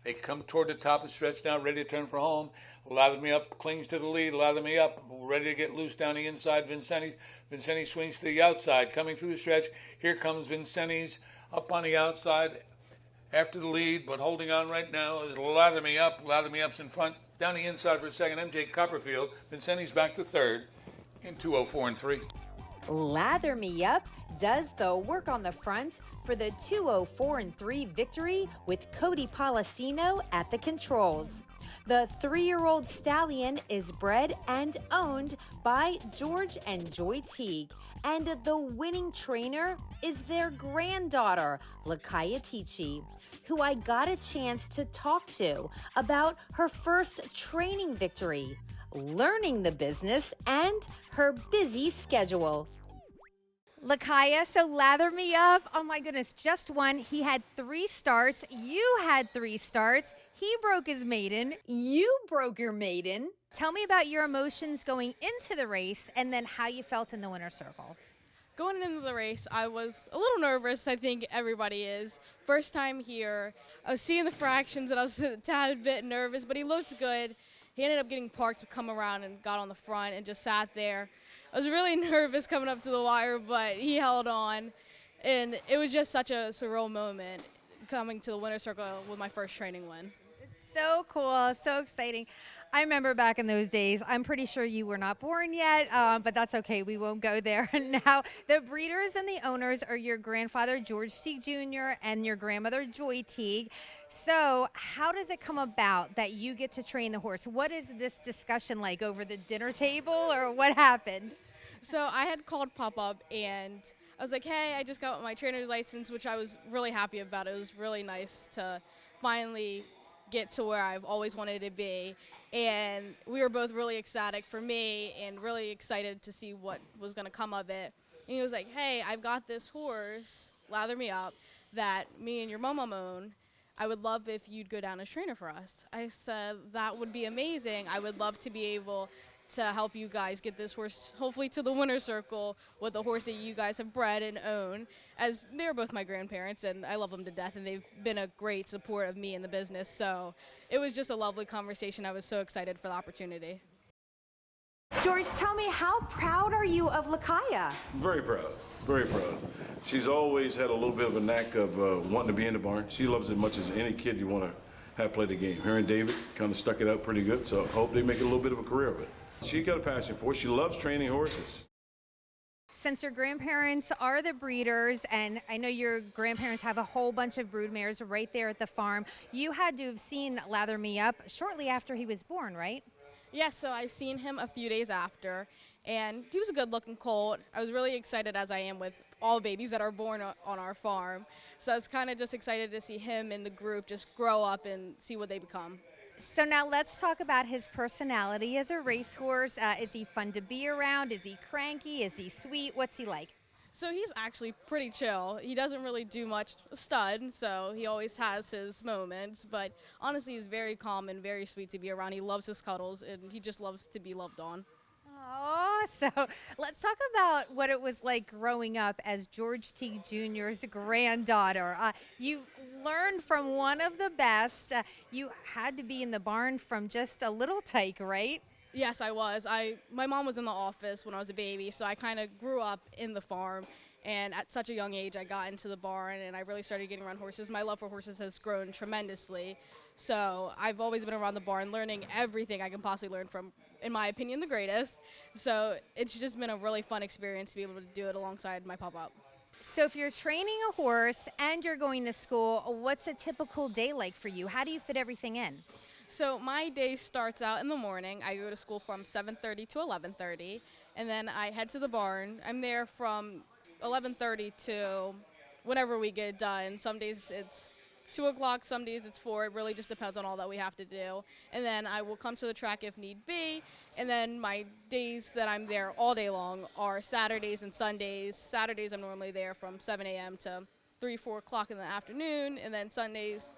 They come toward the top of the stretch now, ready to turn for home. Lather Me Up clings to the lead. Lather Me Up, ready to get loose down the inside. Vincenti swings to the outside, coming through the stretch. Here comes Vincenti's up on the outside after the lead, but holding on right now is Lather Me Up. Lather Me Up's in front. Down the inside for a second, MJ Copperfield. Vincenti's back to third in 2:04 and 3. Lather Me Up does the work on the front for the 2:04 and 3 victory with Cody Policino at the controls. The 3-year-old stallion is bred and owned by George and Joy Teague, and the winning trainer is their granddaughter, Lakiyah Teachey, who I got a chance to talk to about her first training victory, learning the business, and her busy schedule. Lakiyah, so Lather Me Up, oh my goodness, just won. He had 3 starts. You had 3 starts. He broke his maiden. You broke your maiden. Tell me about your emotions going into the race and then how you felt in the winner's circle. Going into the race, I was a little nervous. I think everybody is. First time here, I was seeing the fractions and I was a tad bit nervous, but he looked good. He ended up getting parked to come around and got on the front and just sat there. I was really nervous coming up to the wire, but he held on. And it was just such a surreal moment coming to the winner's circle with my first training win. It's so cool, so exciting. I remember back in those days, I'm pretty sure you were not born yet, but that's okay. We won't go there. Now, the breeders and the owners are your grandfather, George Teague Jr., and your grandmother, Joy Teague. So how does it come about that you get to train the horse? What is this discussion like, over the dinner table, or what happened? So I had called Pop-Up, and I was like, hey, I just got my trainer's license, which I was really happy about. It was really nice to finally get to where I've always wanted to be. And we were both really ecstatic for me and really excited to see what was going to come of it. And he was like, hey, I've got this horse, Lather Me Up, that me and your mom own. I would love if you'd go down as trainer for us. I said, that would be amazing. I would love to be able to help you guys get this horse hopefully to the winner's circle with a horse that you guys have bred and own, as they're both my grandparents and I love them to death and they've been a great support of me in the business. So it was just a lovely conversation. I was so excited for the opportunity. George, tell me, how proud are you of Lakiyah? Very proud, very proud. She's always had a little bit of a knack of wanting to be in the barn. She loves it as much as any kid you want to have play the game. Her and David kind of stuck it out pretty good, so I hope they make a little bit of a career of it. She got a passion for it. She loves training horses. Since your grandparents are the breeders, and I know your grandparents have a whole bunch of broodmares right there at the farm, you had to have seen Lather Me Up shortly after he was born, right? Yeah, so I seen him a few days after, and he was a good-looking colt. I was really excited, as I am with all babies that are born on our farm. So I was kind of just excited to see him and the group just grow up and see what they become. So now let's talk about his personality as a racehorse. Is he fun to be around? Is he cranky? Is he sweet? What's he like? So he's actually pretty chill. He doesn't really do much stud, so he always has his moments. But honestly, he's very calm and very sweet to be around. He loves his cuddles, and he just loves to be loved on. Oh, so let's talk about what it was like growing up as George Teague Jr.'s granddaughter. You learned from one of the best. You had to be in the barn from just a little tyke, right? Yes, I was. My mom was in the office when I was a baby, so I kind of grew up in the farm. And at such a young age, I got into the barn, and I really started getting around horses. My love for horses has grown tremendously. So I've always been around the barn, learning everything I can possibly learn from, in my opinion, the greatest. So it's just been a really fun experience to be able to do it alongside my Pop-Up. So if you're training a horse and you're going to school, what's a typical day like for you? How do you fit everything in? So my day starts out in the morning. I go to school from 7:30 to 11:30, and then I head to the barn. I'm there from 11:30 to whenever we get done. Some days it's 2 o'clock, some days it's 4. It really just depends on all that we have to do. And then I will come to the track if need be. And then my days that I'm there all day long are Saturdays and Sundays. Saturdays I'm normally there from 7 a.m. to 3, 4 o'clock in the afternoon. And then Sundays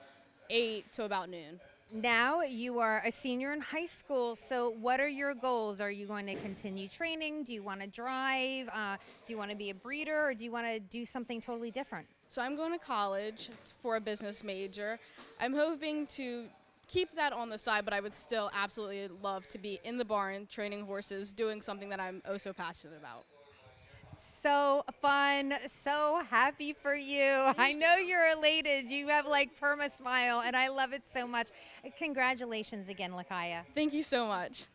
8 to about noon. Now you are a senior in high school, so what are your goals? Are you going to continue training? Do you want to drive? Do you want to be a breeder, or do you want to do something totally different? So I'm going to college for a business major. I'm hoping to keep that on the side, but I would still absolutely love to be in the barn training horses, doing something that I'm oh so passionate about. So fun, so happy for you. I know you're elated. You have like perma smile, and I love it so much. Congratulations again, Lakiyah. Thank you so much.